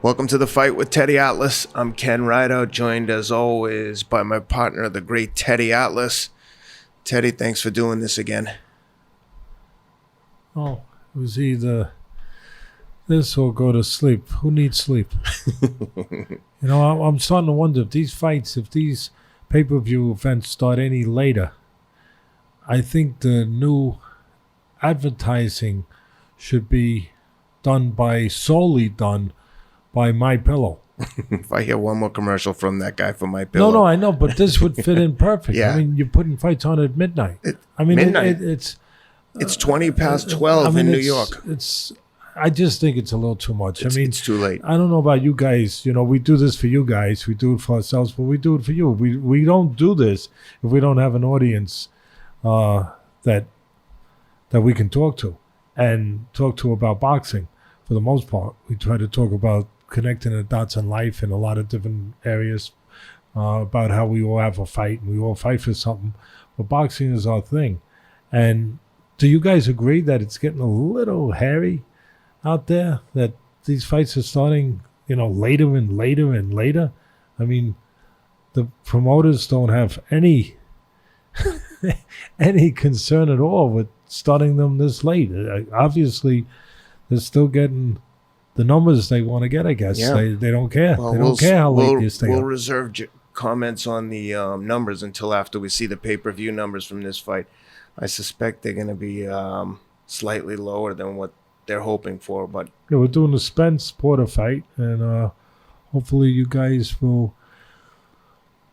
Welcome to the Fight with Teddy Atlas. I'm Ken Rideout, joined as always by my partner, the great Teddy Atlas. Teddy, thanks for doing this again. Oh, it was either this or go to sleep. Who needs sleep? I'm starting to wonder if these pay-per-view events start any later, I think the new advertising should be solely done by My Pillow. If I hear one more commercial from that guy for My Pillow. No, I know, but this would fit in perfect. Yeah. I mean, you're putting fights on at midnight. Midnight? It's 20 past 12 in New York. I just think it's a little too much. It's too late. I don't know about you guys. We do this for you guys. We do it for ourselves, but we do it for you. We don't do this if we don't have an audience that we can talk to about boxing. For the most part, we try to talk about connecting the dots in life in a lot of different areas, about how we all have a fight and we all fight for something. But boxing is our thing. And do you guys agree that it's getting a little hairy out there, that these fights are starting, later and later and later? I mean, the promoters don't have any concern at all with starting them this late. Obviously, they're still getting the numbers they want to get, I guess. Yeah. They don't care. Well, they don't care how late you stay We'll up. reserve comments on the numbers until after we see the pay-per-view numbers from this fight. I suspect they're going to be slightly lower than what they're hoping for. But yeah, we're doing the Spence Porter fight, and hopefully you guys will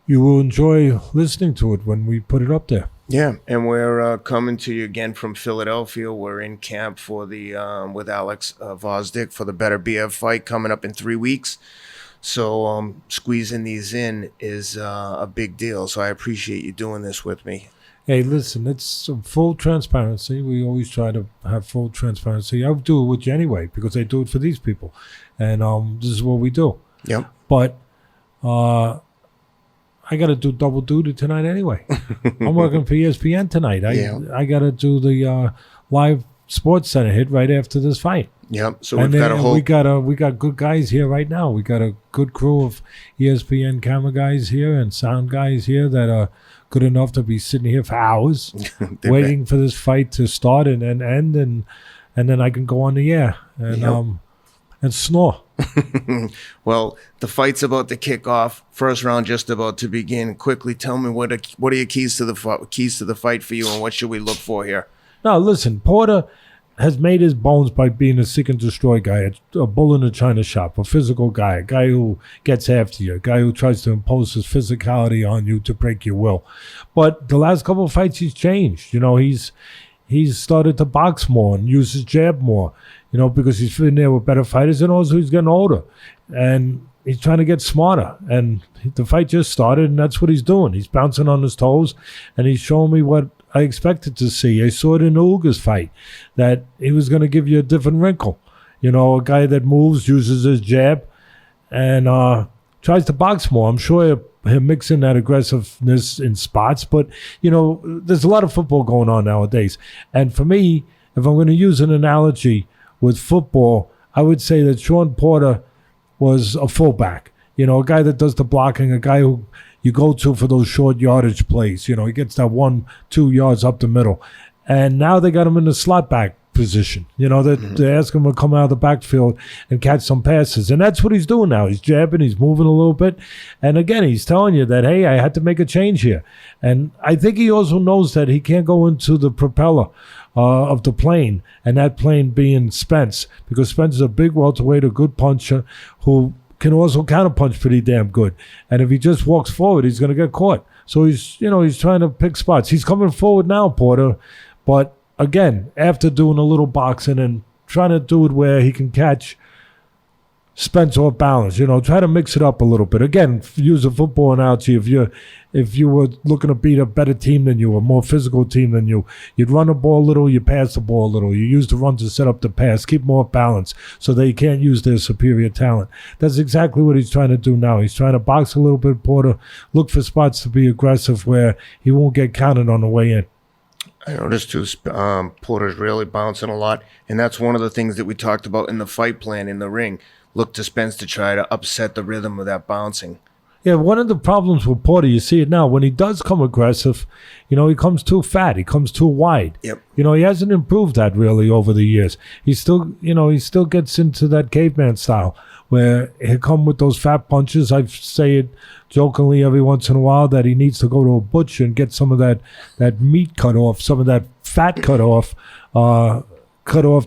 enjoy listening to it when we put it up there. Yeah, and we're coming to you again from Philadelphia. We're in camp for the with Alex Vosdick for the Better BF fight coming up in 3 weeks. So squeezing these in is a big deal. So I appreciate you doing this with me. Hey, listen, it's full transparency. We always try to have full transparency. I would do it with you anyway because I do it for these people. And this is what we do. Yep. But I got to do double duty tonight anyway. I'm working for ESPN tonight. I got to do the live Sports Center hit right after this fight. Yep. So we've got a whole... we got good guys here right now. We got a good crew of ESPN camera guys here and sound guys here that are good enough to be sitting here for hours waiting for this fight to start and end, and then I can go on the air and snore. Well, the fight's about to kick off. First round just about to begin. Quickly, tell me what are your keys to the fight for you, and what should we look for here? Now, listen, Porter has made his bones by being a seek and destroy guy, a bull in a china shop, a physical guy, a guy who gets after you, a guy who tries to impose his physicality on you to break your will. But the last couple of fights, he's changed. He's started to box more and use his jab more, because he's fitting there with better fighters, and also he's getting older. And he's trying to get smarter. And the fight just started, and that's what he's doing. He's bouncing on his toes, and he's showing me what I expected to see. I saw it in the Ugas fight, that he was going to give you a different wrinkle. A guy that moves, uses his jab, and tries to box more. I'm sure he'll mix in that aggressiveness in spots, but, there's a lot of football going on nowadays. And for me, if I'm going to use an analogy with football, I would say that Shawn Porter was a fullback. A guy that does the blocking, a guy who you go to for those short yardage plays. He gets that 1-2 yards up the middle. And now they got him in the slot back position. They ask him to come out of the backfield and catch some passes. And that's what he's doing now. He's jabbing, he's moving a little bit. And again, he's telling you that, hey, I had to make a change here. And I think he also knows that he can't go into the propeller of the plane, and that plane being Spence, because Spence is a big welterweight, a good puncher who can also counterpunch pretty damn good. And if he just walks forward, he's going to get caught. So he's trying to pick spots. He's coming forward now, Porter. But again, after doing a little boxing and trying to do it where he can catch Spence off balance, try to mix it up a little bit. Again, use a football analogy. If you were looking to beat a better team than you, a more physical team than you, you'd run the ball a little, you pass the ball a little. You use the run to set up the pass, keep more balance so they can't use their superior talent. That's exactly what he's trying to do now. He's trying to box a little bit, Porter, look for spots to be aggressive where he won't get counted on the way in. I noticed too, Porter's really bouncing a lot, and that's one of the things that we talked about in the fight plan in the ring. look to Spence to try to upset the rhythm of that bouncing. Yeah, one of the problems with Porter, you see it now, when he does come aggressive, he comes too fat. He comes too wide. Yep. He hasn't improved that really over the years. He still gets into that caveman style where he'll come with those fat punches. I say it jokingly every once in a while that he needs to go to a butcher and get some of that meat cut off, some of that fat cut off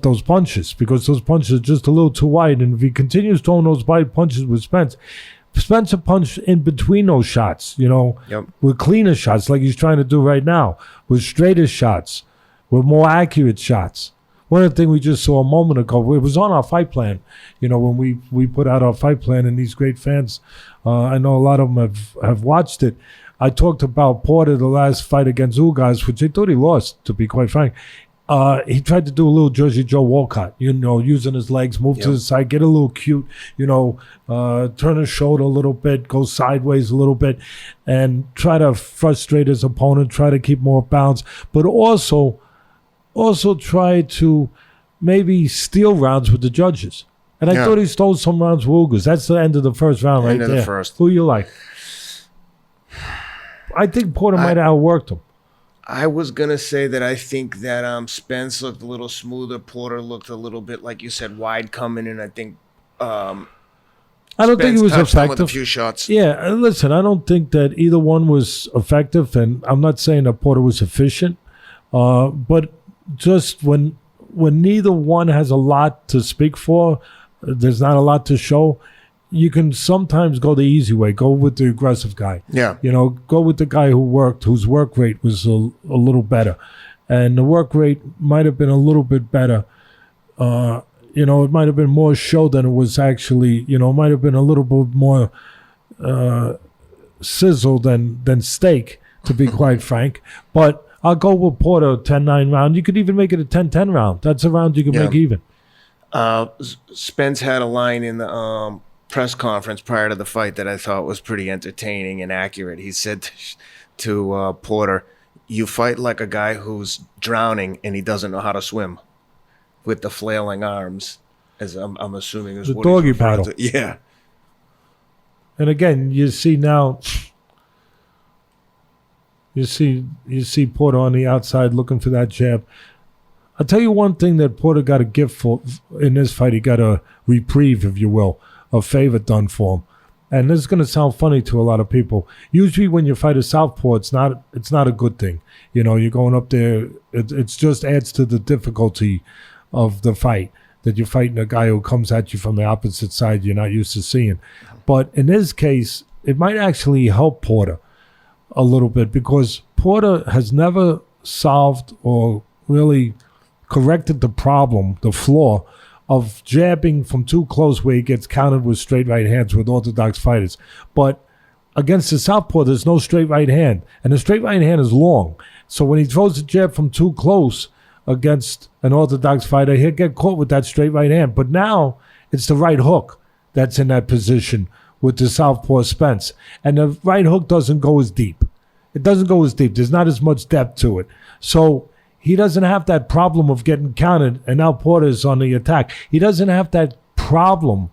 those punches, because those punches are just a little too wide. And if he continues throwing those wide punches with Spencer punched in between those shots, Yep. with cleaner shots like he's trying to do right now, with straighter shots, with more accurate shots. One of the things we just saw a moment ago, it was on our fight plan, when we put out our fight plan, and these great fans, I know a lot of them have watched it. I talked about Porter, the last fight against Ugas, which I thought he lost, to be quite frank. He tried to do a little Jersey Joe Walcott, using his legs, move to the side, get a little cute, turn his shoulder a little bit, go sideways a little bit, and try to frustrate his opponent, try to keep more balance, but also try to maybe steal rounds with the judges. And I thought he stole some rounds with Ugas. That's the end of the first round right there. End of the first. Who you like? I think Porter might have outworked him. I was going to say that I think that Spence looked a little smoother. Porter looked a little bit, like you said, wide coming in. I think I don't think he was effective. With a few shots. Yeah, listen, I don't think that either one was effective, and I'm not saying that Porter was efficient, but just when neither one has a lot to speak for, there's not a lot to show, you can sometimes go the easy way, go with the aggressive guy. Yeah. Go with the guy whose work rate was a little better. And the work rate might have been a little bit better. It might have been more show than it was actually, it might have been a little bit more sizzle than steak, to be quite frank. But I'll go with Porter 10-9 round. You could even make it a 10-10 round. That's a round you can make even. Spence had a line in the press conference prior to the fight that I thought was pretty entertaining and accurate. He said to Porter, "You fight like a guy who's drowning and he doesn't know how to swim," with the flailing arms, as I'm assuming is the what doggy he's referring paddle. to. Yeah. And again, you see now, you see Porter on the outside looking for that jab. I'll tell you one thing that Porter got a gift for in this fight. He got a reprieve, if you will, a favor done for him. And this is going to sound funny to a lot of people. Usually when you fight a southpaw, it's not a good thing. You're going up there, it just adds to the difficulty of the fight, that you're fighting a guy who comes at you from the opposite side you're not used to seeing. But in this case, it might actually help Porter a little bit, because Porter has never solved or really corrected the problem, the flaw, of jabbing from too close where he gets countered with straight right hands with orthodox fighters. But against the southpaw, there's no straight right hand. And the straight right hand is long. So when he throws a jab from too close against an orthodox fighter, he'll get caught with that straight right hand. But now it's the right hook that's in that position with the southpaw Spence. And the right hook doesn't go as deep. It doesn't go as deep. There's not as much depth to it. So he doesn't have that problem of getting countered, and now Porter's on the attack. He doesn't have that problem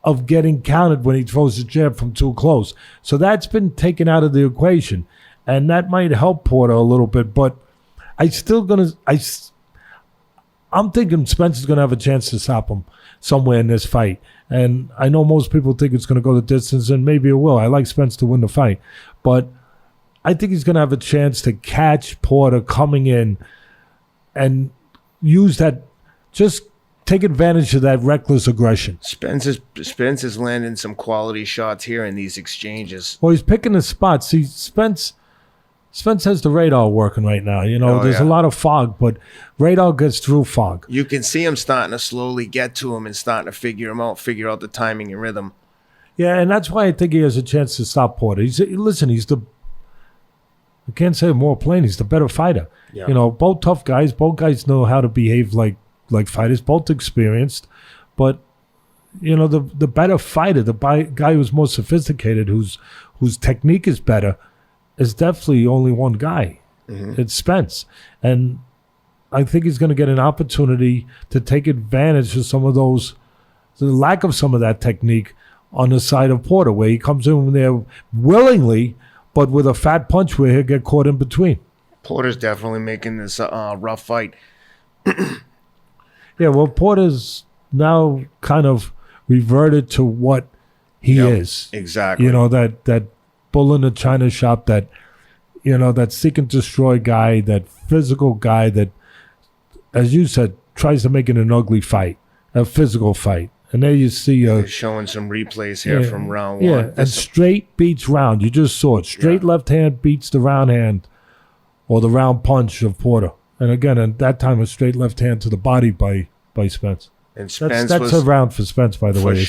of getting countered when he throws a jab from too close. So that's been taken out of the equation, and that might help Porter a little bit. But I'm thinking Spencer's going to have a chance to stop him somewhere in this fight. And I know most people think it's going to go the distance, and maybe it will. I like Spence to win the fight. But I think he's going to have a chance to catch Porter coming in and use that, just take advantage of that reckless aggression. Spence is landing some quality shots here in these exchanges. Well, he's picking the spots. See, Spence has the radar working right now. There's a lot of fog, but radar gets through fog. You can see him starting to slowly get to him and starting to figure out the timing and rhythm. Yeah, and that's why I think he has a chance to stop Porter. I can't say it more plain. He's the better fighter. Yeah. Both tough guys. Both guys know how to behave like fighters. Both experienced. But, the better fighter, the guy who's more sophisticated, whose technique is better, is definitely only one guy. Mm-hmm. It's Spence. And I think he's going to get an opportunity to take advantage of some of those the lack of some of that technique on the side of Porter, where he comes in there willingly, but with a fat punch where he'll get caught in between. Porter's definitely making this rough fight. Yeah, well, Porter's now kind of reverted to what he is. Exactly. You know, that bull in the china shop, that, you know, that seek and destroy guy, that physical guy that, as you said, tries to make it an ugly fight, a physical fight. And there you see They're showing some replays here from round one. Yeah, and straight beats round. You just saw it. Straight left hand beats the round hand or the round punch of Porter. And again, at that time, a straight left hand to the body by Spence. And Spence That's a round for Spence, by the way.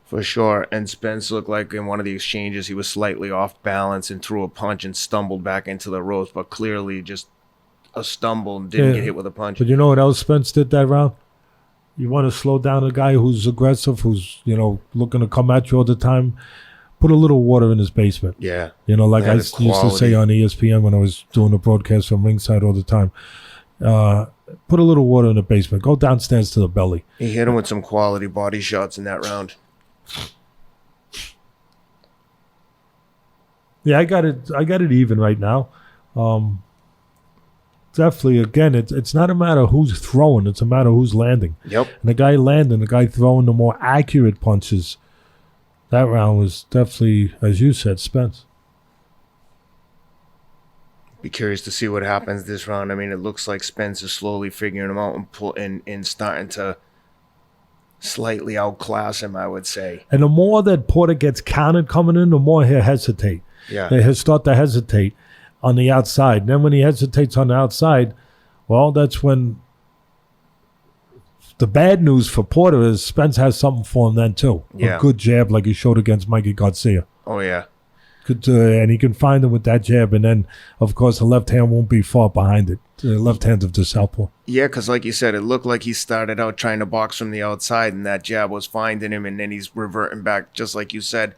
For sure. And Spence looked like in one of the exchanges he was slightly off balance and threw a punch and stumbled back into the ropes, but clearly just a stumble and didn't get hit with a punch. But you know what else Spence did that round? You want to slow down a guy who's aggressive, who's, you know, looking to come at you all the time. Put a little water in his basement. Yeah. You know, like I used to say on ESPN when I was doing the broadcast from ringside all the time. Put a little water in the basement. Go downstairs to the belly. He hit him with some quality body shots in that round. Yeah, I got it even right now. Definitely, again, it's not a matter of who's throwing, it's a matter of who's landing. Yep. And the guy landing, the guy throwing the more accurate punches, that round was definitely, as you said, Spence. Be curious to see what happens this round. I mean, it looks like Spence is slowly figuring him out and starting to slightly outclass him, I would say. And the more that Porter gets counted coming in, the more he'll hesitate. Yeah. He'll start to hesitate on the outside. And then when he hesitates on the outside, well, that's when the bad news for Porter is Spence has something for him then too. Yeah. A good jab like he showed against Mikey Garcia. Oh, yeah. And he can find him with that jab. And then, of course, the left hand won't be far behind it. The left hand of the southpaw. Yeah, because like you said, it looked like he started out trying to box from the outside, and that jab was finding him, and then he's reverting back, just like you said,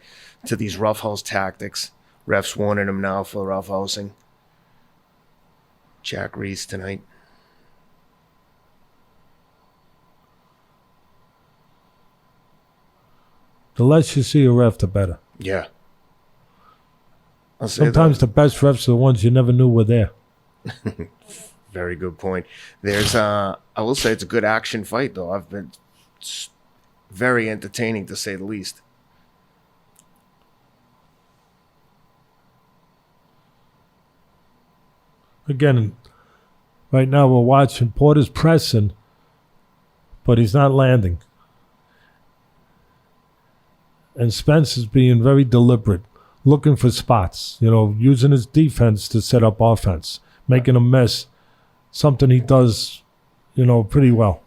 to these roughhouse tactics. Refs warning him now for roughhousing. Jack Reese tonight. The less you see a ref, the better. Yeah. Sometimes the best refs are the ones you never knew were there. Very good point. There's, I will say it's a good action fight, though. It's very entertaining, to say the least. Again, right now we're watching Porter's pressing, but he's not landing. And Spence is being very deliberate, looking for spots, you know, using his defense to set up offense, making a mess, something he does, you know, pretty well.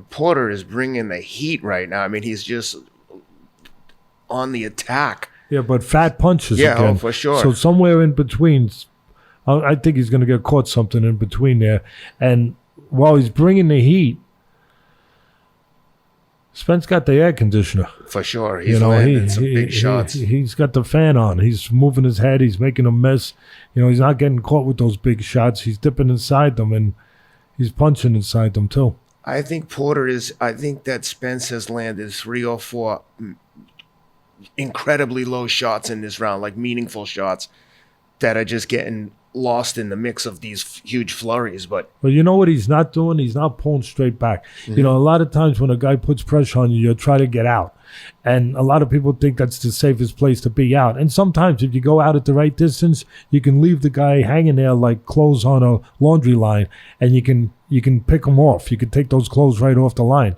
Porter is bringing the heat right now. I mean, he's just on the attack. Yeah, but fat punches again. Yeah, for sure. So somewhere in between, I think he's going to get caught something in between there. And while he's bringing the heat, Spence got the air conditioner. For sure. He's landing some big shots. He's got the fan on. He's moving his head. He's making a mess. You know, he's not getting caught with those big shots. He's dipping inside them, and he's punching inside them, too. I think that Spence has landed 3 or 4 incredibly low shots in this round, like meaningful shots that are just getting lost in the mix of these huge flurries. But you know what he's not doing? He's not pulling straight back. Mm-hmm. You know, a lot of times when a guy puts pressure on you, you try to get out. And a lot of people think that's the safest place to be out. And sometimes if you go out at the right distance, you can leave the guy hanging there like clothes on a laundry line, and you can pick them off. You can take those clothes right off the line.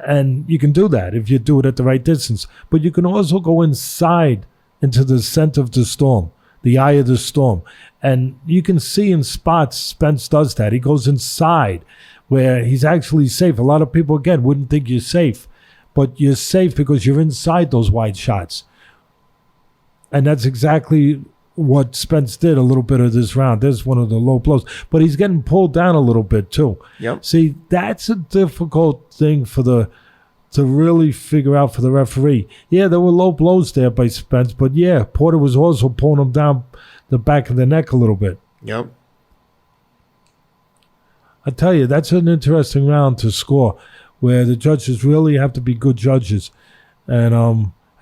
And you can do that if you do it at the right distance. But you can also go inside into the center of the storm, the eye of the storm. And you can see in spots Spence does that. He goes inside where he's actually safe. A lot of people, again, wouldn't think you're safe. But you're safe because you're inside those wide shots. And that's exactly what Spence did a little bit of this round. There's one of the low blows. But he's getting pulled down a little bit, too. Yep. See, that's a difficult thing to really figure out for the referee. Yeah, there were low blows there by Spence. But, yeah, Porter was also pulling him down the back of the neck a little bit. Yep. I tell you, that's an interesting round to score. where the judges really have to be good judges and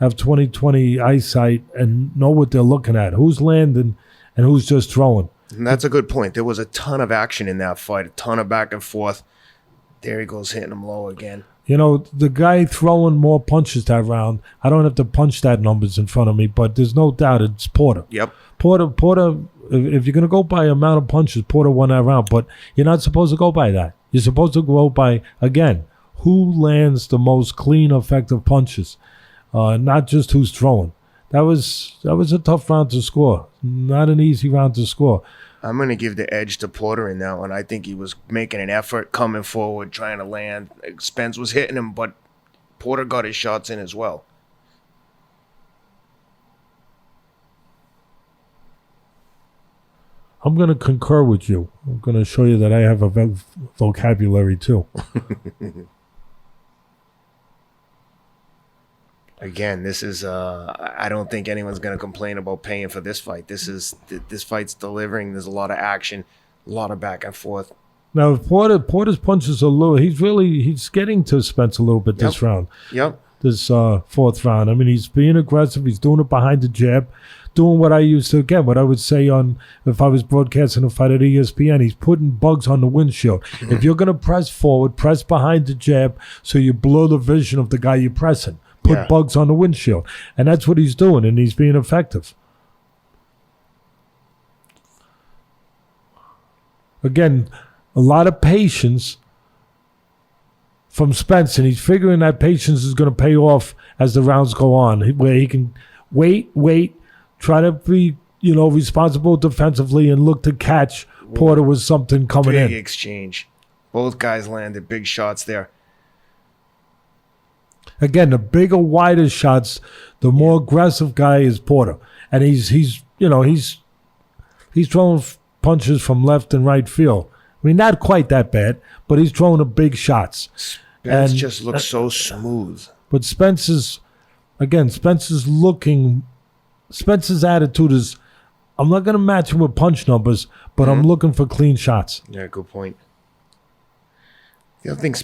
have 20/20 eyesight and know what they're looking at, who's landing and who's just throwing. And that's a good point. There was a ton of action in that fight, a ton of back and forth. There he goes, hitting him low again. You know, the guy throwing more punches that round, I don't have to punch that numbers in front of me, but there's no doubt it's Porter. Yep. Porter, if you're going to go by amount of punches, Porter won that round, but you're not supposed to go by that. You're supposed to go by, again, who lands the most clean, effective punches, not just who's throwing. That was a tough round to score. Not an easy round to score. I'm going to give the edge to Porter in that one. I think he was making an effort, coming forward, trying to land. Spence was hitting him, but Porter got his shots in as well. I'm going to concur with you. I'm going to show you that I have a vocabulary too. Again, this is I don't think anyone's going to complain about paying for this fight. This fight's delivering. There's a lot of action, a lot of back and forth. Now, Porter's punches a little. He's getting to Spence a little bit this round. Yep. This fourth round. I mean, he's being aggressive. He's doing it behind the jab, doing what I used to, again, what I would say on if I was broadcasting a fight at ESPN. He's putting bugs on the windshield. If you're going to press forward, press behind the jab so you blur the vision of the guy you're pressing. Put bugs on the windshield. And that's what he's doing, and he's being effective. Again, a lot of patience from Spence, and he's figuring that patience is going to pay off as the rounds go on, where he can wait, try to be, responsible defensively and look to catch Porter with something coming in. Big exchange. Both guys landed big shots there. Again, the bigger, wider shots, the more aggressive guy is Porter, and he's throwing punches from left and right field. I mean, not quite that bad, but he's throwing the big shots. Spence just looks so smooth. But Spence's attitude is, I'm not going to match him with punch numbers, but I'm looking for clean shots. Yeah, good point. The other thing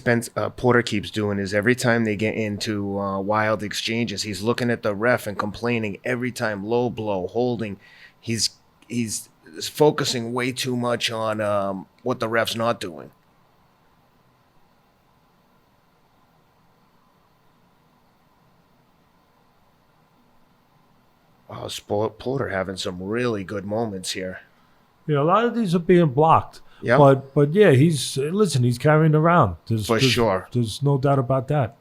Porter keeps doing is every time they get into wild exchanges, he's looking at the ref and complaining every time, low blow, holding. He's focusing way too much on what the ref's not doing. Wow, Porter having some really good moments here. Yeah, a lot of these are being blocked. Yeah, but yeah, he's carrying around. Sure. There's no doubt about that.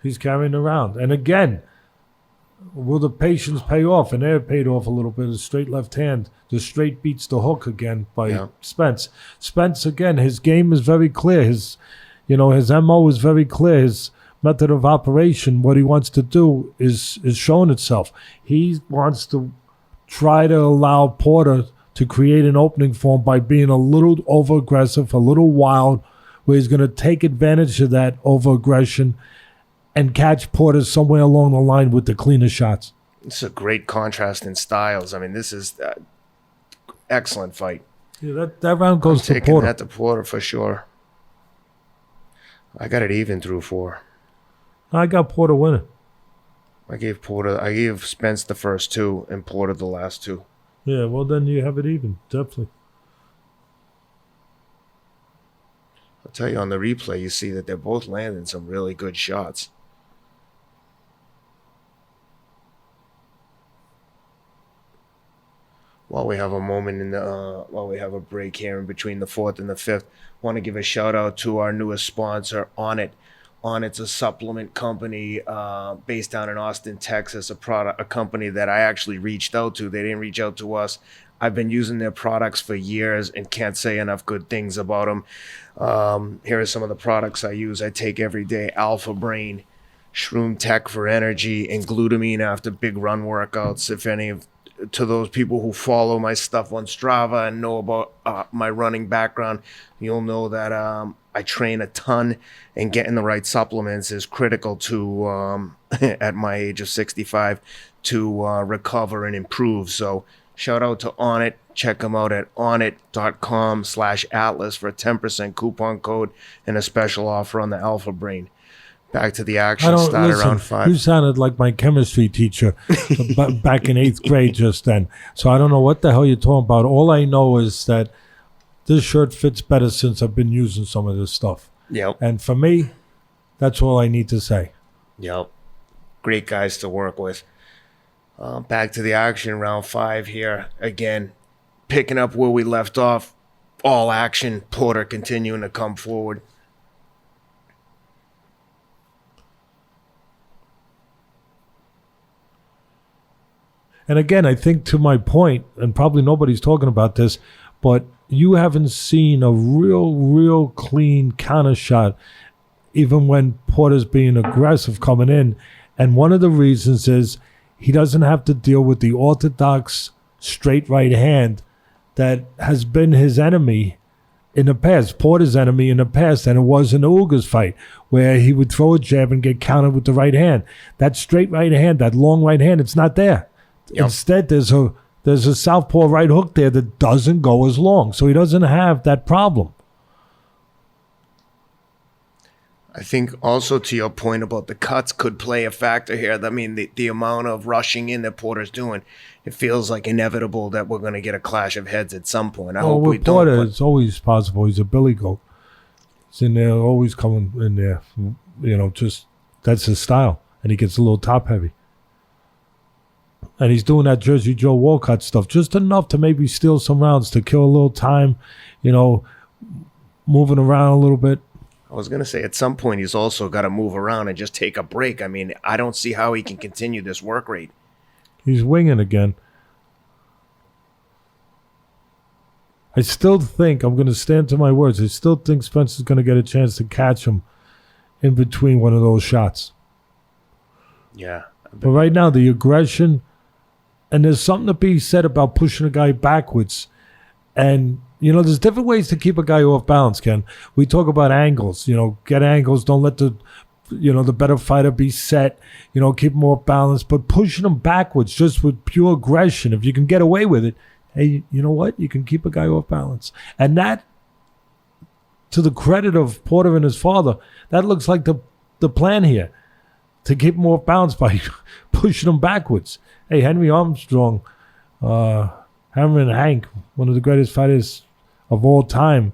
He's carrying around, and again, will the patience pay off? And they're paid off a little bit. A straight left hand, the straight beats the hook again by Spence. Spence again, his game is very clear. His MO is very clear. His method of operation, what he wants to do, is showing itself. He wants to try to allow Porter to create an opening for him by being a little over-aggressive, a little wild, where he's going to take advantage of that over-aggression and catch Porter somewhere along the line with the cleaner shots. It's a great contrast in styles. I mean, this is excellent fight. Yeah, that round goes to taking Porter. That to Porter for sure. I got it even through 4. I got Porter winning. I gave Spence the first 2 and Porter the last 2. Yeah, well, then you have it even, definitely. I'll tell you, on the replay, you see that they're both landing some really good shots. While we have a break here in between the 4th and the 5th, want to give a shout out to our newest sponsor, Onnit. Onnit's a supplement company based down in Austin, Texas. A company that I actually reached out to. They didn't reach out to us. I've been using their products for years and can't say enough good things about them. Here are some of the products I use. I take every day: Alpha Brain, Shroom Tech for energy, and glutamine after big run workouts. If any of to those people who follow my stuff on Strava and know about my running background, you'll know that I train a ton, and getting the right supplements is critical to, at my age of 65, to recover and improve. So Shout out to Onnit. Check them out at onnit.com/atlas for a 10% coupon code and a special offer on the Alpha Brain. Back to the I action. don't Start listen. around 5. You sounded like my chemistry teacher back in 8th grade just then. So I don't know what the hell you're talking about. All I know is that this shirt fits better since I've been using some of this stuff. Yep. And for me, that's all I need to say. Yep. Great guys to work with. Back to the action, round 5 here. Again, picking up where we left off. All action. Porter continuing to come forward. And again, I think to my point, and probably nobody's talking about this, but you haven't seen a real clean counter shot, even when Porter's being aggressive coming in. And one of the reasons is he doesn't have to deal with the orthodox straight right hand that has been his enemy in the past, Porter's enemy in the past, and it was in the Ugas fight, where he would throw a jab and get countered with the right hand. That straight right hand, that long right hand, it's not there. Yep. Instead, there's a southpaw right hook there that doesn't go as long, so he doesn't have that problem. I think also to your point about the cuts could play a factor here. I mean, the amount of rushing in that Porter's doing, it feels like inevitable that we're going to get a clash of heads at some point. I hope we with Porter, don't. it's always possible. He's a billy goat. He's in there, always coming in there. Just that's his style, and he gets a little top heavy. And he's doing that Jersey Joe Walcott stuff, just enough to maybe steal some rounds to kill a little time, moving around a little bit. I was going to say, at some point, he's also got to move around and just take a break. I mean, I don't see how he can continue this work rate. He's winging again. I still think, I'm going to stand to my words, I still think Spencer's going to get a chance to catch him in between one of those shots. Yeah. But right now, the aggression, and there's something to be said about pushing a guy backwards. And, there's different ways to keep a guy off balance, Ken. We talk about angles, get angles, don't let the better fighter be set, keep him off balance. But pushing him backwards just with pure aggression, if you can get away with it, hey, you know what? You can keep a guy off balance. And that, to the credit of Porter and his father, that looks like the plan here, to keep him off balance by pushing him backwards. Hey, Henry Armstrong, Hammer Hank, one of the greatest fighters of all time,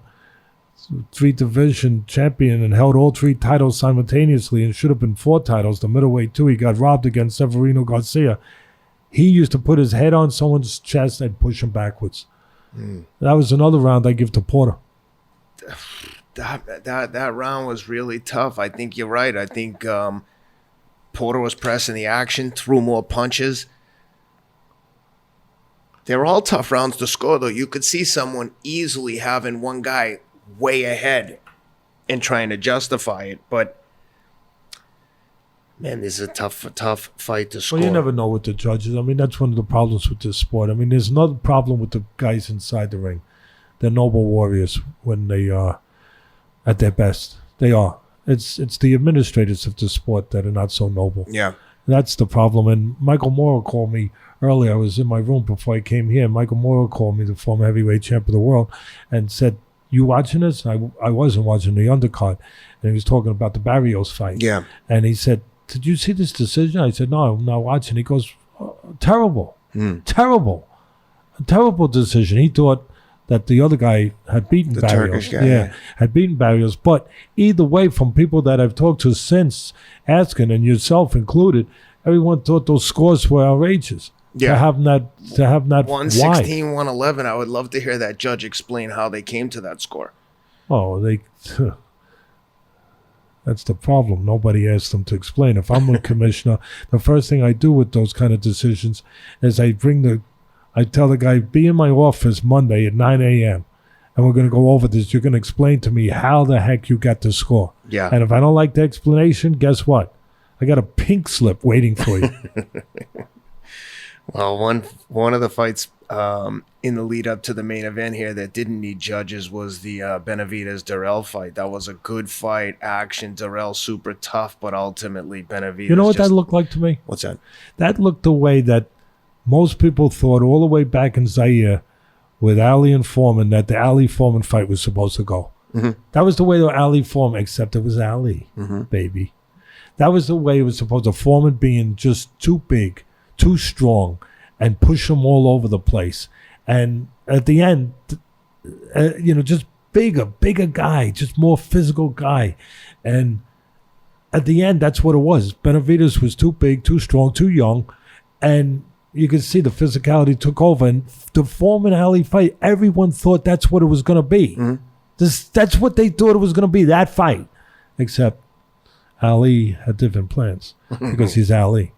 3-division champion and held all 3 titles simultaneously and should have been 4 titles. The middleweight too. He got robbed against Severino Garcia. He used to put his head on someone's chest and push him backwards. That was another round I give to Porter. That round was really tough. I think you're right. I think Porter was pressing the action, threw more punches. They're all tough rounds to score, though. You could see someone easily having one guy way ahead and trying to justify it. But, man, this is a tough fight to score. Well, you never know with the judges. I mean, that's one of the problems with this sport. I mean, there's another problem with the guys inside the ring. They're noble warriors when they are at their best. They are. It's the administrators of the sport that are not so noble. Yeah. That's the problem. And Michael Morrow called me earlier. I was in my room before I came here. Michael Morrow called me, the former heavyweight champ of the world, and said, "You watching this?" I wasn't watching the undercard. And he was talking about the Barrios fight. Yeah. And he said, "Did you see this decision?" I said, "No, I'm not watching." He goes, "Terrible. Terrible. A terrible decision." He thought that the other guy had beaten The Barrios. Turkish guy. Had beaten Barrios. But either way, from people that I've talked to since asking, and yourself included, everyone thought those scores were outrageous. Yeah. To have that 116, why? 111. I would love to hear that judge explain how they came to that score. Oh, that's the problem. Nobody asked them to explain. If I'm a commissioner, the first thing I do with those kind of decisions is I tell the guy, be in my office Monday at 9 a.m. and we're going to go over this. You're going to explain to me how the heck you got the score. Yeah. And if I don't like the explanation, guess what? I got a pink slip waiting for you. Well, one of the fights in the lead up to the main event here that didn't need judges was the Benavidez-Durrell fight. That was a good fight, action. Durrell super tough, but ultimately Benavidez. You know what that looked like to me? What's that? That looked the way that most people thought all the way back in Zaire with Ali and Foreman that the Ali Foreman fight was supposed to go. That was the way the Ali Foreman, except it was Ali, baby. That was the way it was supposed to. Foreman being just too big, too strong, and push him all over the place. And at the end, just bigger guy, just more physical guy. And at the end, that's what it was. Benavidez was too big, too strong, too young. And you could see the physicality took over. And the Foreman-Ali fight, everyone thought that's what it was going to be. That's what they thought it was going to be, that fight. Except Ali had different plans because he's Ali.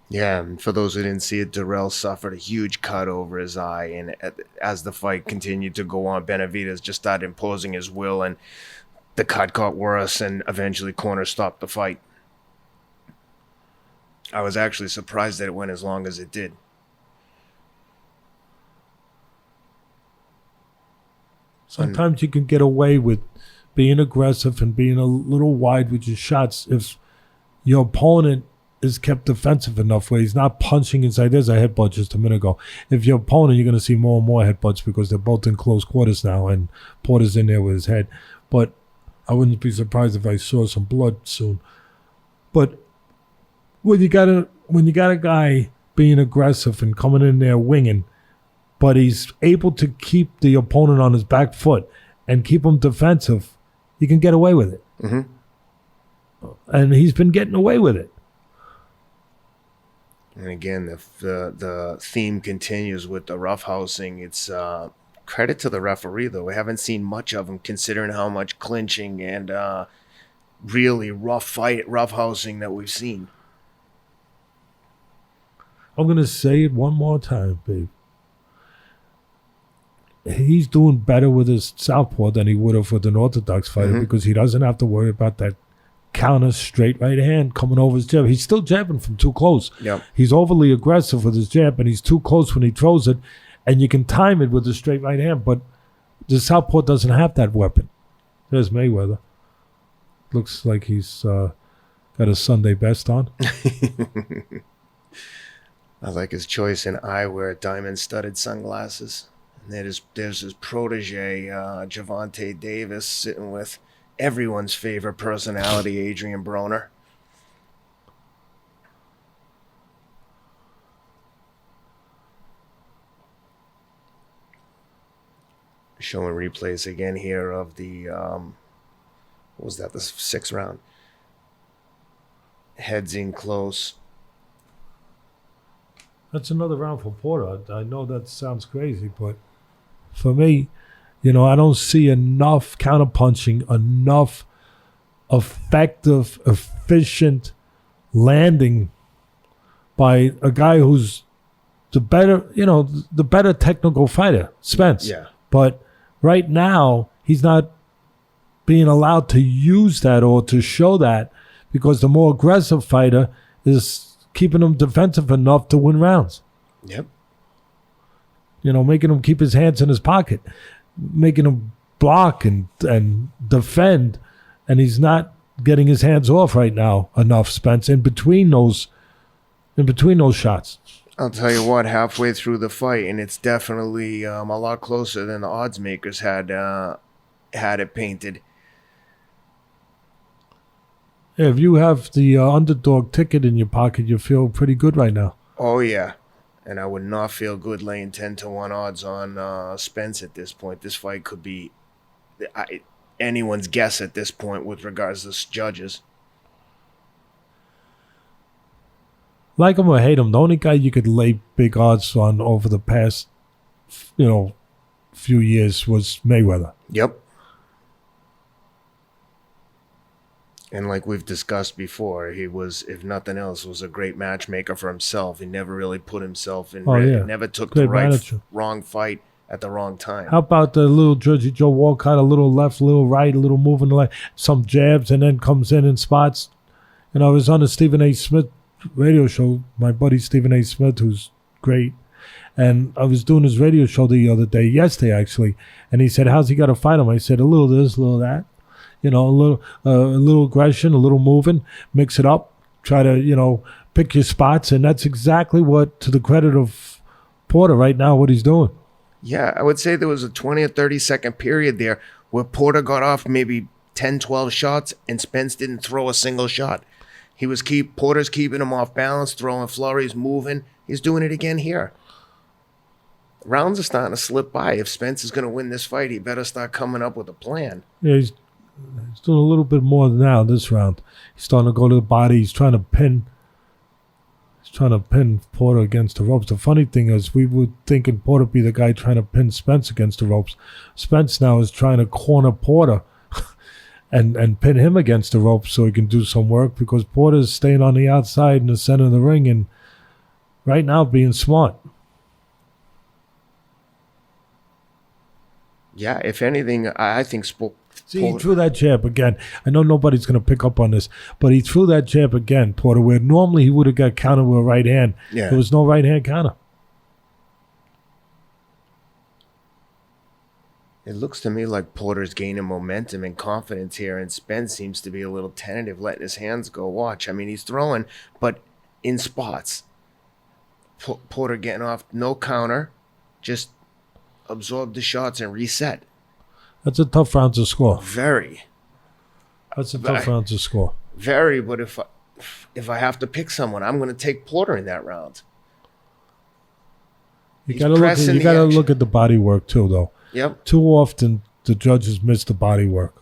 Yeah, and for those who didn't see it, Darrell suffered a huge cut over his eye, and as the fight continued to go on, Benavidez just started imposing his will, and the cut got worse, and eventually corner stopped the fight. I was actually surprised that it went as long as it did. Sometimes you can get away with being aggressive and being a little wide with your shots if your opponent is kept defensive enough where he's not punching inside. There's a headbutt just a minute ago. If your opponent, you're going to see more and more headbutts because they're both in close quarters now, and Porter's in there with his head. But I wouldn't be surprised if I saw some blood soon. But when you got a guy being aggressive and coming in there winging, but he's able to keep the opponent on his back foot and keep him defensive, you can get away with it. And he's been getting away with it. And again, the theme continues with the roughhousing. It's credit to the referee, though. We haven't seen much of him, considering how much clinching and really roughhousing that we've seen. I'm going to say it one more time, babe. He's doing better with his southpaw than he would have with an orthodox fighter because he doesn't have to worry about that counter straight right hand coming over his jab. He's still jabbing from too close. Yep. He's overly aggressive with his jab, and he's too close when he throws it, and you can time it with a straight right hand, but the southpaw doesn't have that weapon. There's Mayweather. Looks like he's got a Sunday best on. I like his choice in eyewear, diamond-studded sunglasses. And there's his protege, Gervonta Davis, sitting with everyone's favorite personality, Adrian Broner. Showing replays again here of the, what was that, the 6th round. Heads in close. That's another round for Porter. I know that sounds crazy, but for me, I don't see enough counterpunching, enough effective, efficient landing by a guy who's the better technical fighter, Spence. Yeah. But right now, he's not being allowed to use that or to show that because the more aggressive fighter is keeping him defensive enough to win rounds. Yep. Making him keep his hands in his pocket, making him block and defend, and he's not getting his hands off right now enough, Spence, in between those shots. I'll tell you what, halfway through the fight, and it's definitely a lot closer than the odds makers had it painted. Yeah, if you have the underdog ticket in your pocket, you feel pretty good right now. Oh, yeah. And I would not feel good laying 10-1 odds on Spence at this point. This fight could be anyone's guess at this point with regards to judges. Like him or hate him, the only guy you could lay big odds on over the past, few years was Mayweather. Yep. And like we've discussed before, he was, if nothing else, was a great matchmaker for himself. He never really put himself in risk. He never took great the manager. wrong fight at the wrong time. How about the little Jersey Joe Walcott, a little left, a little right, a little move in the left, some jabs, and then comes in spots. I was on the Stephen A. Smith radio show, my buddy Stephen A. Smith, who's great. And I was doing his radio show yesterday actually, and he said, how's he got to fight him? I said, a little this, a little that. A little aggression, a little moving, mix it up, try to, pick your spots. And that's exactly what, to the credit of Porter right now, what he's doing. Yeah, I would say there was a 20 or 30-second period there where Porter got off maybe 10, 12 shots and Spence didn't throw a single shot. Porter's keeping him off balance, throwing flurries, moving. He's doing it again here. Rounds are starting to slip by. If Spence is going to win this fight, he better start coming up with a plan. Yeah, he's doing a little bit more now this round. He's starting to go to the body. He's trying to pin Porter against the ropes. The funny thing is, we were thinking Porter be the guy trying to pin Spence against the ropes. Spence now is trying to corner Porter and pin him against the ropes so he can do some work, because Porter's staying on the outside in the center of the ring and right now being smart. Yeah, if anything, I think See, he threw that jab again. I know nobody's going to pick up on this, but he threw that jab again, Porter, where normally he would have got countered with a right hand. Yeah. There was no right hand counter. It looks to me like Porter's gaining momentum and confidence here, and Spence seems to be a little tentative, letting his hands go. Watch. I mean, he's throwing, but in spots. Porter getting off, no counter, just absorb the shots and reset. That's a tough round to score. Very. That's a tough round to score. Very, but if I have to pick someone, I'm going to take Porter in that round. You got to look at the body work too, though. Yep. Too often the judges miss the body work.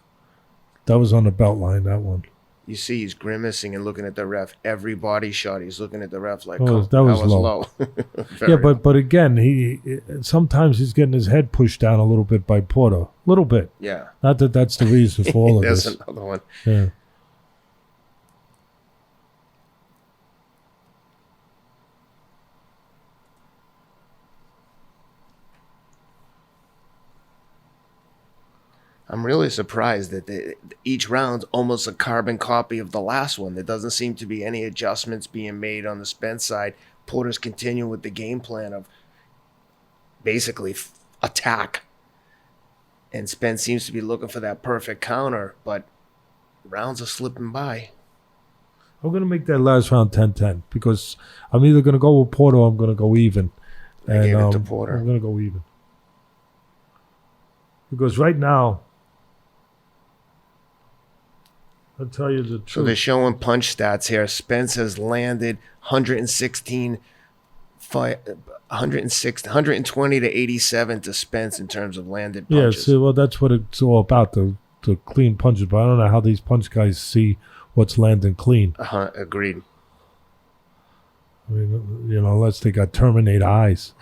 That was on the belt line, that one. You see he's grimacing and looking at the ref. Every body shot, he's looking at the ref like, that was low. Yeah, but again, he sometimes he's getting his head pushed down a little bit by Porter. A little bit. Yeah. Not that that's the reason for all of this. There's another one. Yeah. I'm really surprised that each round's almost a carbon copy of the last one. There doesn't seem to be any adjustments being made on the Spence side. Porter's continuing with the game plan of basically attack. And Spence seems to be looking for that perfect counter, but rounds are slipping by. I'm going to make that last round 10-10 because I'm either going to go with Porter or I'm going to go even. I gave it to Porter. I'm going to go even. Because right now, I'll tell you the truth. So they're showing punch stats here. Spence has landed 120 to 87 to Spence in terms of landed punches. Yeah, well, that's what it's all about, the clean punches. But I don't know how these punch guys see what's landing clean. Agreed. I mean, unless they got Terminator eyes.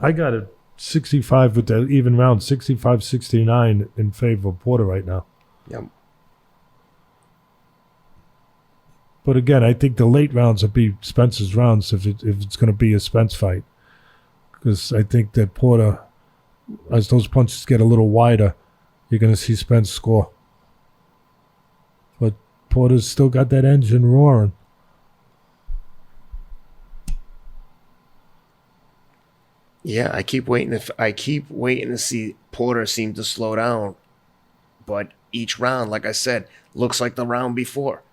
I got it 65 with the even round, 65-69 in favor of Porter right now. Yep. But again, I think the late rounds will be Spence's rounds if it's going to be a Spence fight. Because I think that Porter, as those punches get a little wider, you're going to see Spence score. But Porter's still got that engine roaring. Yeah, I keep waiting to see Porter seem to slow down, but each round, like I said, looks like the round before.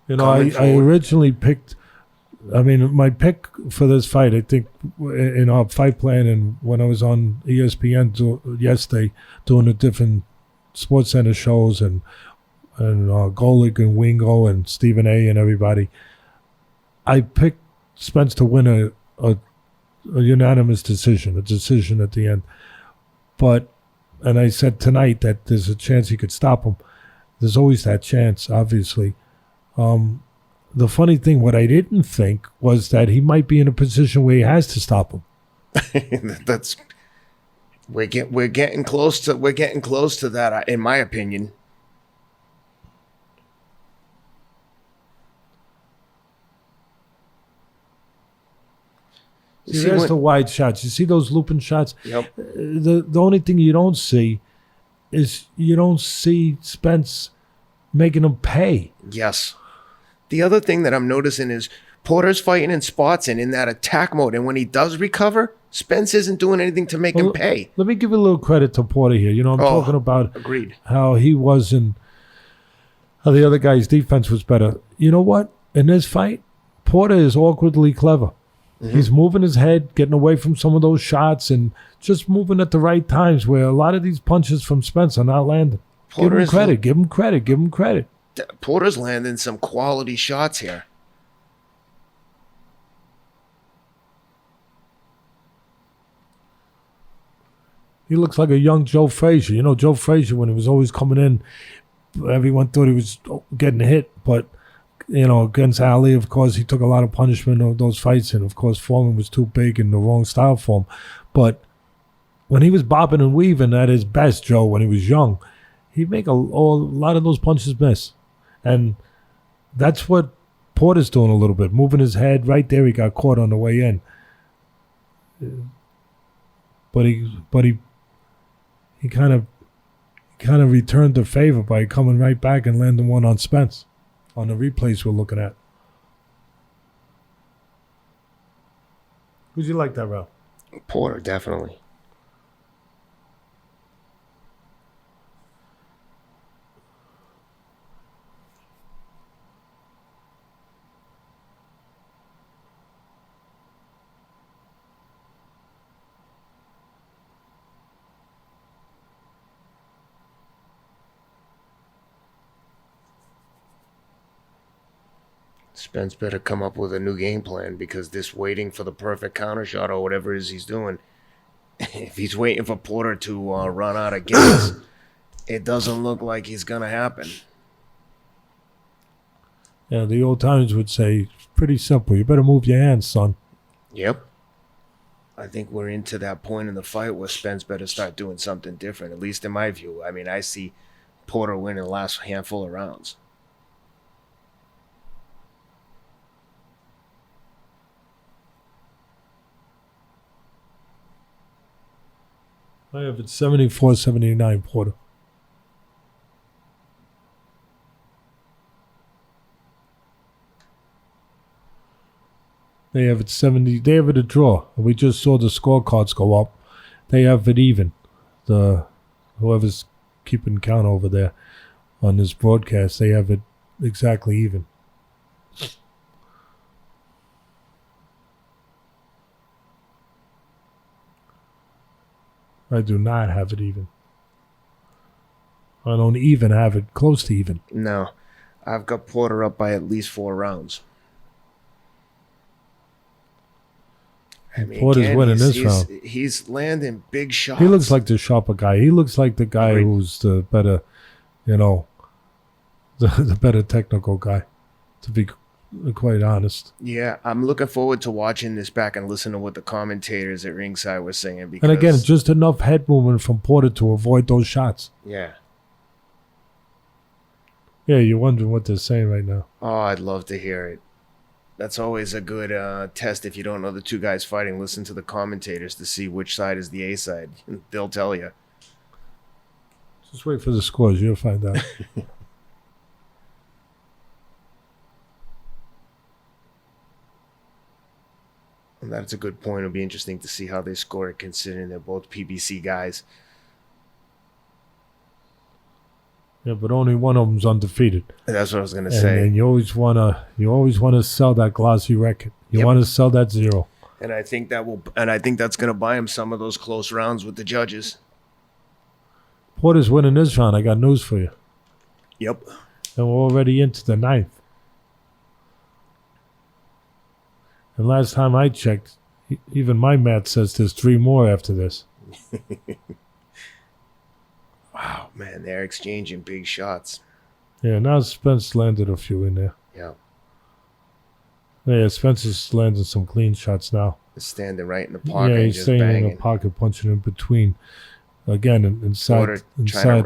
I originally picked. I mean, my pick for this fight, I think, in our fight plan, and when I was on ESPN yesterday doing the different Sports Center shows and Golick and Wingo and Stephen A. and everybody, I picked Spence to win a unanimous decision, a decision at the end. And I said tonight that there's a chance he could stop him. There's always that chance, obviously. The funny thing, what I didn't think was that he might be in a position where he has to stop him. We're getting close to that, in my opinion. See, there's the wide shots. You see those looping shots? Yep. The only thing you don't see is you don't see Spence making him pay. Yes. The other thing that I'm noticing is Porter's fighting in spots and in that attack mode. And when he does recover, Spence isn't doing anything to make him pay. Let me give a little credit to Porter here. You know, I'm talking about agreed. How he wasn't, how the other guy's defense was better. You know what? In this fight, Porter is awkwardly clever. Mm-hmm. He's moving his head, getting away from some of those shots, and just moving at the right times where a lot of these punches from Spence are not landing. Give him credit. Give him credit. Give him credit. Porter's landing some quality shots here. He looks like a young Joe Frazier. You know, Joe Frazier, when he was always coming in, everyone thought he was getting hit. But, you know, against Ali, of course, he took a lot of punishment of those fights. And, of course, Foreman was too big and the wrong style for him. But when he was bobbing and weaving at his best, Joe, when he was young, he'd make a lot of those punches miss. And that's what Porter's doing a little bit, moving his head. Right there, he got caught on the way in. But he kind of returned the favor by coming right back and landing one on Spence on the replays we're looking at. Who'd you like that round? Porter, definitely. Spence better come up with a new game plan, because this waiting for the perfect counter shot or whatever it is he's doing, if he's waiting for Porter to run out of gas, it doesn't look like he's going to happen. Yeah, the old timers would say, pretty simple. You better move your hands, son. Yep. I think we're into that point in the fight where Spence better start doing something different, at least in my view. I mean, I see Porter winning the last handful of rounds. I have it 74-79 Porter. They have it 70. They have it a draw. We just saw the scorecards go up. They have it even. Whoever's keeping count over there on this broadcast, they have it exactly even. I do not have it even. I don't even have it close to even. No. I've got Porter up by at least 4 rounds. I mean, Porter's winning this round. He's landing big shots. He looks like the sharper guy. He looks like the guy who's the better, you know, the better technical guy, to be quite honest. Yeah, I'm looking forward to watching this back and listening to what the commentators at ringside were saying. Because, and again, just enough head movement from Porter to avoid those shots. Yeah. Yeah, you're wondering what they're saying right now. Oh, I'd love to hear it. That's always a good test if you don't know the two guys fighting. Listen to the commentators to see which side is the A side. They'll tell you. Just wait for the scores. You'll find out. And that's a good point. It'll be interesting to see how they score it, considering they're both PBC guys. Yeah, but only one of them's undefeated. And that's what I was going to say. And you always wanna sell that glossy record. You want to sell that 0. And I think that's going to buy him some of those close rounds with the judges. Porter's winning this round. I got news for you. Yep. And we're already into the 9th. And last time I checked, even my math says there's 3 more after this. Wow, man, they're exchanging big shots. Yeah, now Spence landed a few in there. Yeah. Yeah, Spence is landing some clean shots now. He's standing right in the pocket. Yeah, he's just staying banging in the pocket, punching in between. Again, inside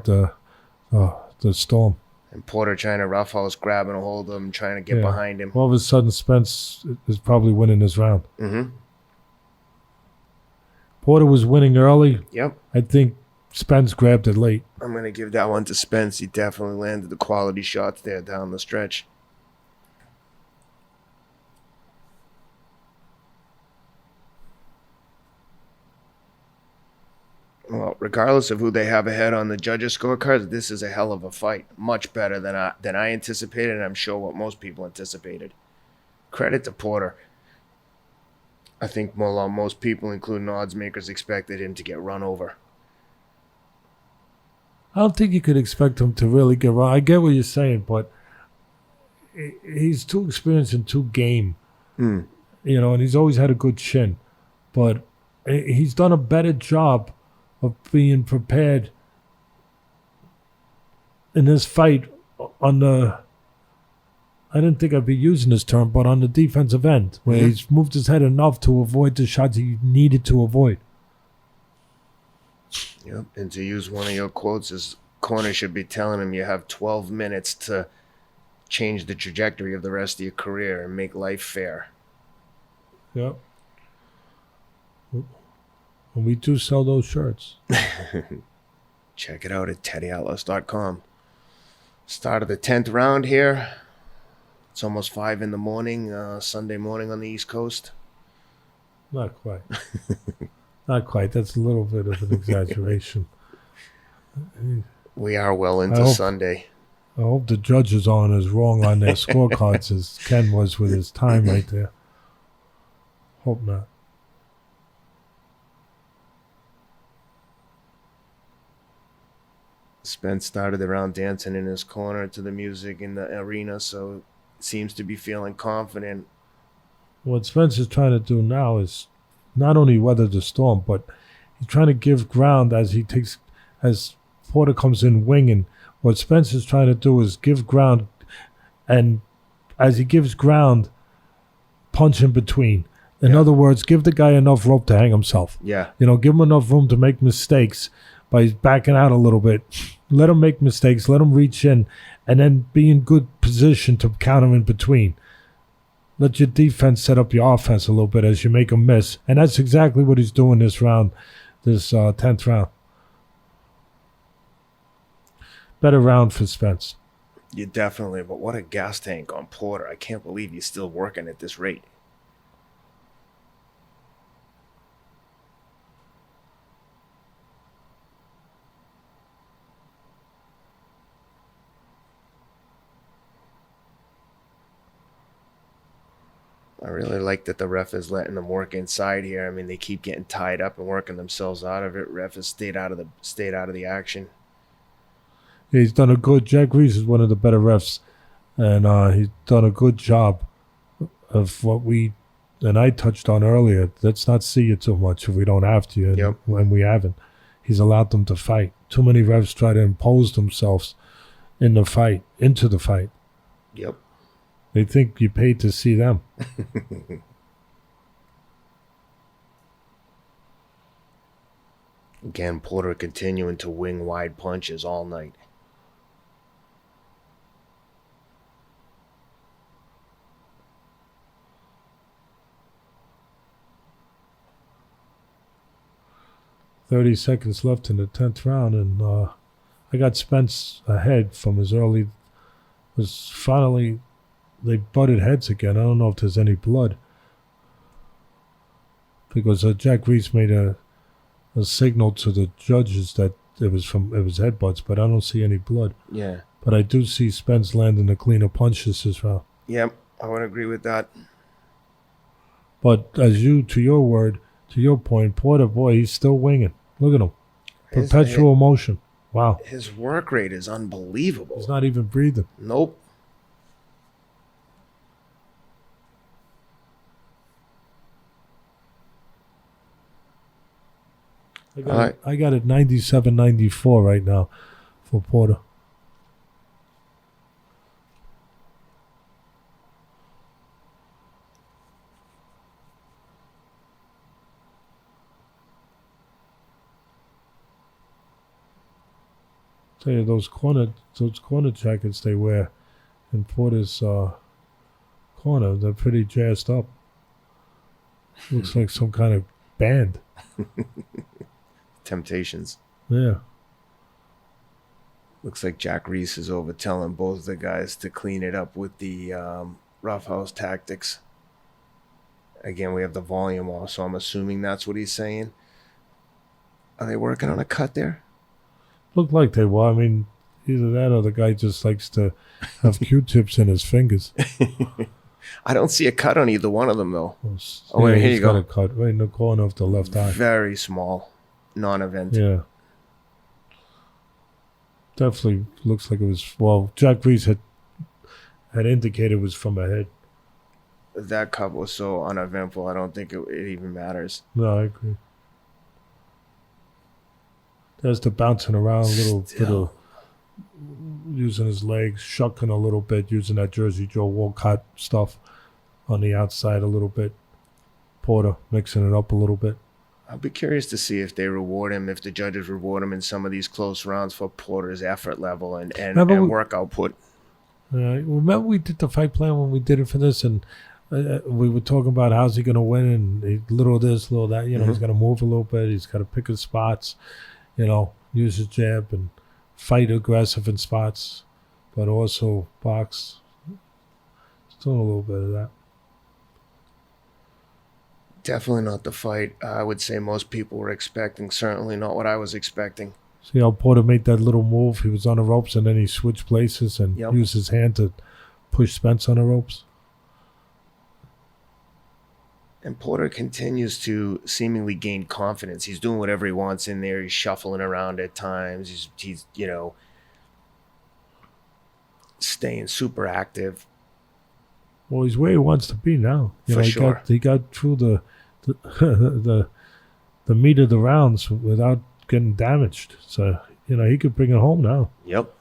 the storm. And Porter trying to roughhouse, grabbing a hold of him, trying to get behind him. All of a sudden, Spence is probably winning this round. Mm-hmm. Porter was winning early. Yep. I think Spence grabbed it late. I'm going to give that one to Spence. He definitely landed the quality shots there down the stretch. Well, regardless of who they have ahead on the judges' scorecards, this is a hell of a fight. Much better than I anticipated, and I'm sure what most people anticipated. Credit to Porter. I think most people, including odds makers, expected him to get run over. I don't think you could expect him to really get run. I get what you're saying, but he's too experienced and too game. Mm. And he's always had a good chin. But he's done a better job of being prepared in this fight on the, I didn't think I'd be using this term, but on the defensive end, where he's moved his head enough to avoid the shots he needed to avoid. Yep. And to use one of your quotes, his corner should be telling him you have 12 minutes to change the trajectory of the rest of your career and make life fair. Yep. And we do sell those shirts. Check it out at teddyatlas.com. Start of the 10th round here. It's almost 5 in the morning, Sunday morning on the East Coast. Not quite. Not quite. That's a little bit of an exaggeration. We are well into Sunday. I hope the judges aren't as wrong on their scorecards as Ken was with his time right there. Hope not. Spence started the round dancing in his corner to the music in the arena, so seems to be feeling confident. What Spence is trying to do now is not only weather the storm, but he's trying to give ground as Porter comes in winging. What Spence is trying to do is give ground, and as he gives ground, punch in between. In other words, give the guy enough rope to hang himself. Yeah. Give him enough room to make mistakes by backing out a little bit. Let him make mistakes, let him reach in, and then be in good position to counter in between. Let your defense set up your offense a little bit as you make a miss. And that's exactly what he's doing this round, this 10th round. Better round for Spence. Yeah, definitely. But what a gas tank on Porter. I can't believe he's still working at this rate. I really like that the ref is letting them work inside here. I mean, they keep getting tied up and working themselves out of it. Ref has stayed out of the action. Yeah, he's done a good. Jack Reese is one of the better refs, and he's done a good job of what I touched on earlier. Let's not see you too much if we don't have to, and when we haven't. He's allowed them to fight. Too many refs try to impose themselves into the fight. Yep. They think you paid to see them. Again, Porter continuing to wing wide punches all night. .30 seconds left in the 10th round, and I got Spence ahead from his early. Was finally. They butted heads again. I don't know if there's any blood. Because Jack Reese made a signal to the judges that it was headbutts, but I don't see any blood. Yeah. But I do see Spence landing the cleaner punches this round. Yep, I would agree with that. But to your point, Porter, boy, he's still winging. Look at him. Perpetual motion. Wow. His work rate is unbelievable. He's not even breathing. Nope. I got it 97-94 right now for Porter. Tell you those corner jackets they wear in Porter's corner, they're pretty jazzed up. Looks like some kind of band. Temptations. Yeah. Looks like Jack Reese is over telling both the guys to clean it up with the roughhouse tactics. Again, we have the volume off, so I'm assuming that's what he's saying. Are they working on a cut there? Looked like they were. I mean, either that or the guy just likes to have Q-tips in his fingers. I don't see a cut on either one of them, though. Oh, wait, here he's you got go. a cut right in the corner of the left eye. Very small, non-event. Yeah. Definitely looks like it was. Well, Jack Reese had indicated it was from a head. That cut was so uneventful, I don't think it even matters. No, I agree. There's the bouncing around a little, using his legs, shucking a little bit, using that Jersey Joe Walcott stuff on the outside a little bit. Porter mixing it up a little bit. I'll be curious to see if they reward him, if the judges reward him in some of these close rounds for Porter's effort level and work output. Remember we did the fight plan when we did it for this, and we were talking about how's he going to win, and little this, little that. You know, he's got to move a little bit. He's got to pick his spots. You know, use his jab and fight aggressive in spots, but also box. He's doing a little bit of that. Definitely not the fight I would say most people were expecting. Certainly not what I was expecting. See how Porter made that little move? He was on the ropes, and then he switched places and used his hand to push Spence on the ropes. And Porter continues to seemingly gain confidence. He's doing whatever he wants in there. He's shuffling around at times. He's staying super active. Well, he's where he wants to be now. For sure. He got through the meat of the rounds without getting damaged. So, he could bring it home now. Yep.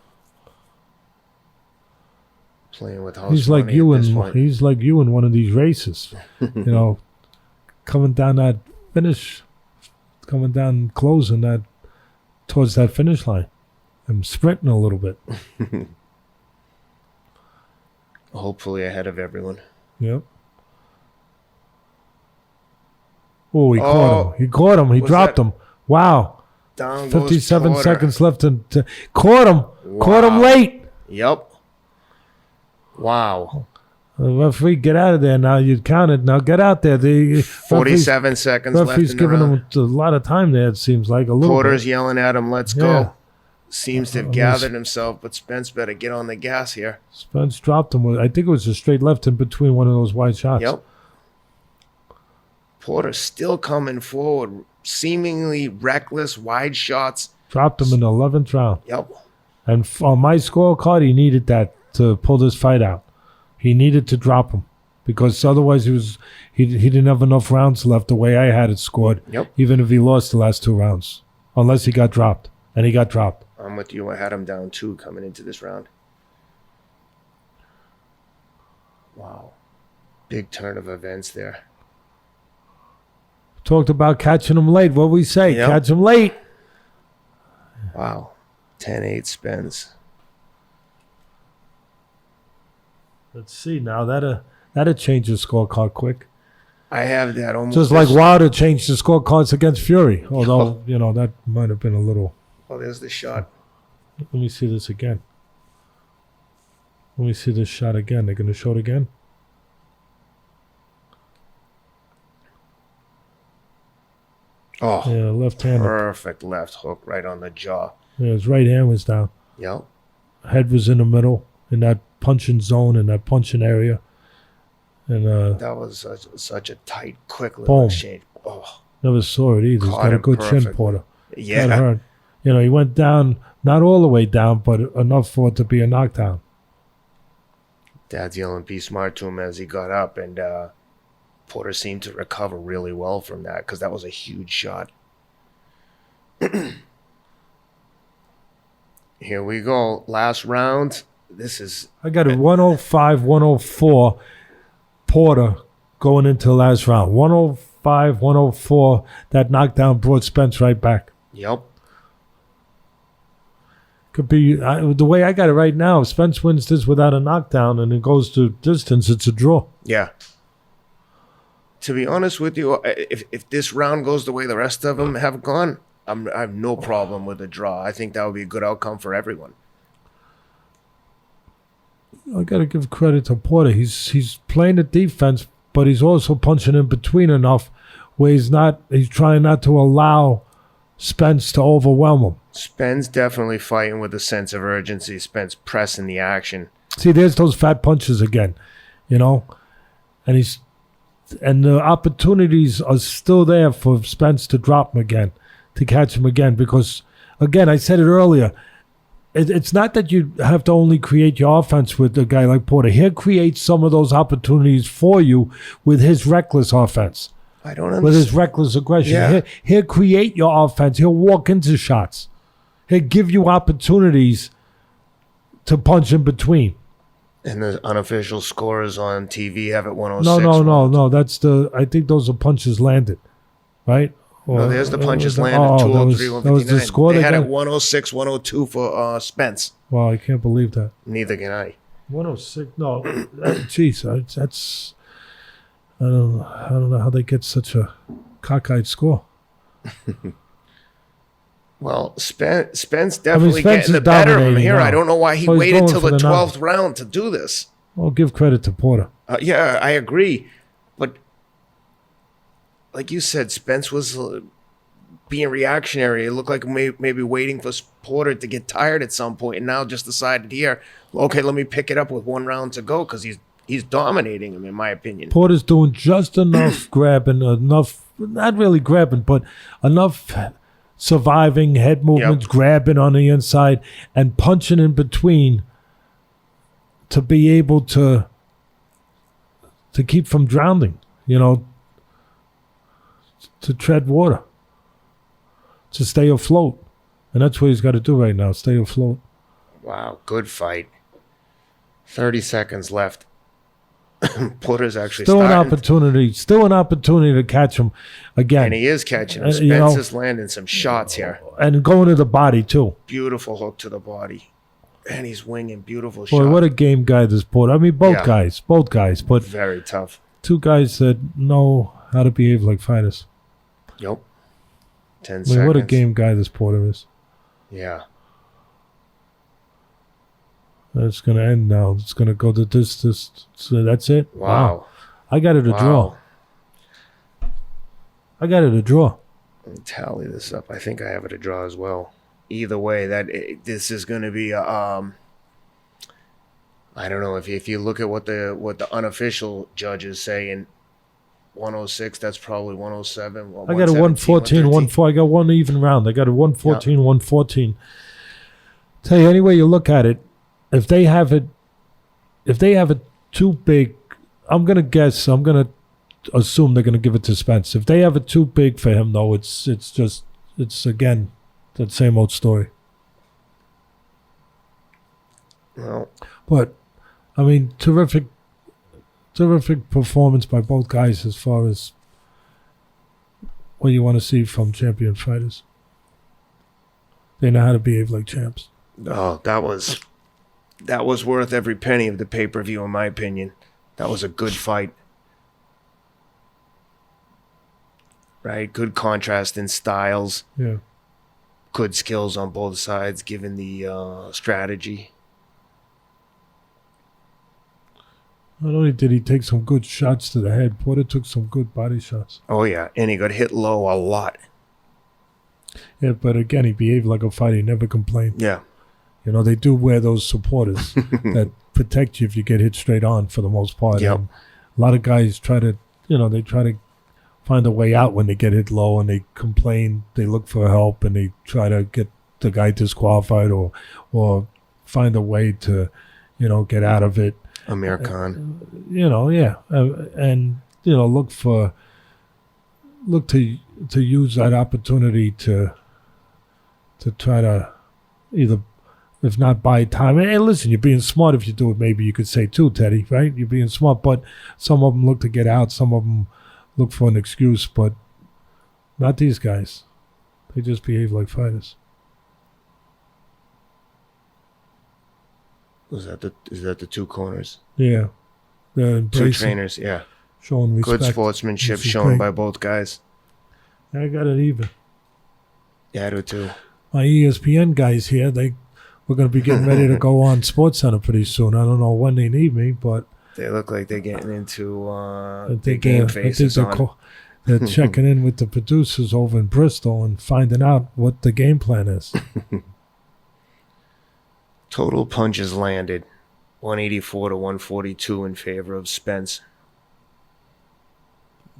Playing with house he's like money you at this in point. he's like you in one of these races. Coming down that finish, closing that towards that finish line. I'm sprinting a little bit. Hopefully ahead of everyone. Yep. Oh, he caught him. He caught him. He dropped him. Wow. Down goes 57 Porter. seconds left to caught him. Wow. Caught him late. Yep. Wow. Referee, get out of there now. You counted. Now get out there. The 47 seconds left referee's in the giving round. him a lot of time there, it seems like. A little Porter's bit. yelling at him, let's Yeah. go. Seems to have gathered himself, but Spence better get on the gas here. Spence dropped him. I think it was a straight left in between one of those wide shots. Yep. Porter still coming forward, seemingly reckless, wide shots. Dropped him in the 11th round. Yep. And on my scorecard, he needed that to pull this fight out. He needed to drop him because otherwise he didn't have enough rounds left the way I had it scored. Yep. Even if he lost the last 2 rounds, unless he got dropped, and he got dropped. I'm with you. I had him down 2 coming into this round. Wow. Big turn of events there. Talked about catching him late. What we say? Yep. Catch him late. Wow. 10-8 Spence. Let's see now. That'll change the scorecard quick. I have that almost. Just like Wilder changed the scorecards against Fury. Although, that might have been a little. Oh, there's the shot. Let me see this again. Let me see this shot again. They're going to show it again? Oh, Yeah, left-handed. perfect left hook right on the jaw. Yeah, his right hand was down. Yep. Head was in the middle, in that punching zone, in that punching area. And That was such a tight, quick little Boom. exchange. Oh, never saw it either. He's Caught got a him good chin, perfectly. Porter. yeah. That hurt. He went down, not all the way down, but enough for it to be a knockdown. Dad's yelling, be smart to him as he got up, and Porter seemed to recover really well from that because that was a huge shot. Here we go. Last round. This is I got a 105, 104 Porter going into the last round. 105, 104. That knockdown brought Spence right back. yep. Could be the way I got it right now. If Spence wins this without a knockdown and it goes to distance, it's a draw. Yeah. To be honest with you, if this round goes the way the rest of them have gone, I have no problem with a draw. I think that would be a good outcome for everyone. I got to give credit to Porter. He's playing the defense, but he's also punching in between enough where he's trying not to allow Spence to overwhelm him. Spence definitely fighting with a sense of urgency. Spence pressing the action. See, there's those fat punches again, you know, and the opportunities are still there for Spence to drop him again, to catch him again, because again, I said it earlier, it's not that you have to only create your offense with a guy like Porter. He'll create some of those opportunities for you with his reckless offense. I don't understand. With his reckless aggression. Yeah. He'll create your offense. He'll walk into shots. He'll give you opportunities to punch in between. And the unofficial scores on TV have it 106. No. I think those are punches landed, right? No, there's the punches landed, 203, 159. That was the score they had it 106, 102 for Spence. Wow, I can't believe that. Neither can I. 106, no. Jeez, that's... I don't know how they get such a cockeyed score. Well, Spence definitely Spence getting the better of him here. now. I don't know why he Well, he's waited going till for the the 12th round to do this. Well, give credit to Porter. Yeah, I agree. But like you said, Spence was being reactionary. It looked like maybe waiting for Porter to get tired at some point, and now just decided here, okay, let me pick it up with 1 round to go because he's dominating him, in my opinion. Porter's doing just enough grabbing, not really grabbing, but enough surviving head movements, grabbing on the inside, and punching in between to be able to keep from drowning, to tread water, to stay afloat. And that's what he's got to do right now, stay afloat. Wow, good fight. 30 seconds left. Porter's actually still an opportunity to catch him again. And he is catching him. Spence is landing some shots here. And going to the body, too. Beautiful hook to the body. And he's winging beautiful shots. Boy, what a game guy this Porter. I mean, both guys. But very tough. 2 guys that know how to behave like fighters. Yep. 10 seconds. What a game guy this Porter is. Yeah. It's going to end now. It's going to go to this. So that's it. Wow. I got it a draw. Let me tally this up. I think I have it a draw as well. Either way, this is going to be I don't know, if you look at what the unofficial judges say in 106, that's probably 107. I got a 114, 114. I got one even round. I got a 114, 114. Tell you, any way you look at it, if they have it too big, I'm going to assume they're going to give it to Spence. If they have it too big for him, though, it's again, that same old story. Well, but, I mean, terrific performance by both guys as far as what you want to see from champion fighters. They know how to behave like champs. Oh, that was worth every penny of the pay-per-view, in my opinion. That was a good fight. Right? Good contrast in styles. Yeah. Good skills on both sides, given the strategy. Not only did he take some good shots to the head, Porter took some good body shots. Oh, yeah. And he got hit low a lot. Yeah, but again, he behaved like a fighter. He never complained. Yeah. They do wear those supporters that protect you if you get hit straight on for the most part. Yep. And a lot of guys try to find a way out when they get hit low, and they complain, they look for help, and they try to get the guy disqualified or find a way to, get out of it. Amir Khan. And look to use that opportunity to try to either, if not buy time. And listen, you're being smart if you do it. Maybe you could say too, Teddy, right? You're being smart, but some of them look to get out. Some of them look for an excuse, but not these guys. They just behave like fighters. Is that the 2 corners? Yeah. 2 trainers, yeah. Showing respect. Good sportsmanship shown by both guys. I got it even. Yeah, I do too. My ESPN guys here, we're going to be getting ready to go on SportsCenter pretty soon. I don't know when they need me, but they look like they're getting into the game faces on. They're checking in with the producers over in Bristol and finding out what the game plan is. Total punches landed, 184 to 142 in favor of Spence,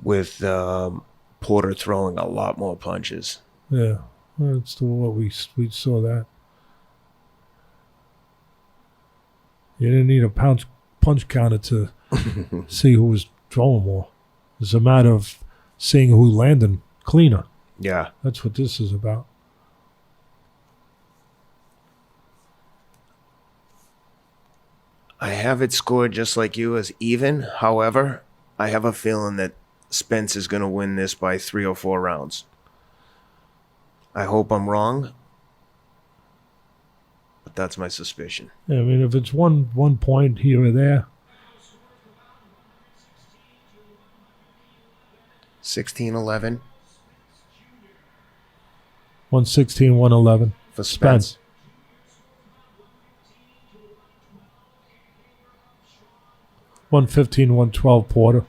with Porter throwing a lot more punches. Yeah, that's what we saw that. You didn't need a punch counter to see who was throwing more. It's a matter of seeing who landed cleaner. Yeah. That's what this is about. I have it scored just like you as even. However, I have a feeling that Spence is going to win this by 3 or 4 rounds. I hope I'm wrong, but that's my suspicion. Yeah, I mean, if it's one point here or there. 16-11 116, 111. for Spence. 115, 112 Porter.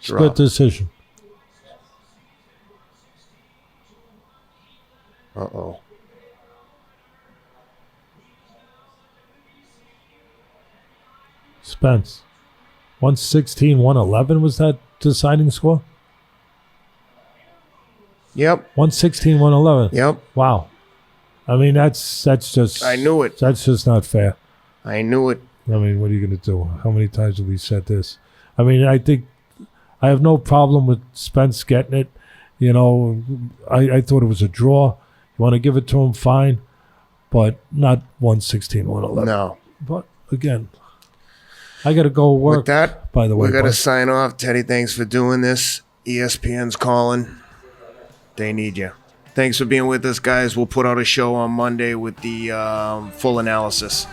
Split Drop. decision. Uh-oh. Spence. 116, 111 was that deciding score? Yep. 116, 111. Yep. Wow. I mean, that's just... I knew it. That's just not fair. I knew it. I mean, what are you going to do? How many times have we said this? I mean, I think I have no problem with Spence getting it. You know, I thought it was a draw. You want to give it to him, fine. But not 116, 111. No. But, again, I got to go work, With that, by the way. we got to bud. sign off. Teddy, thanks for doing this. ESPN's calling. They need you. Thanks for being with us, guys. We'll put out a show on Monday with the full analysis.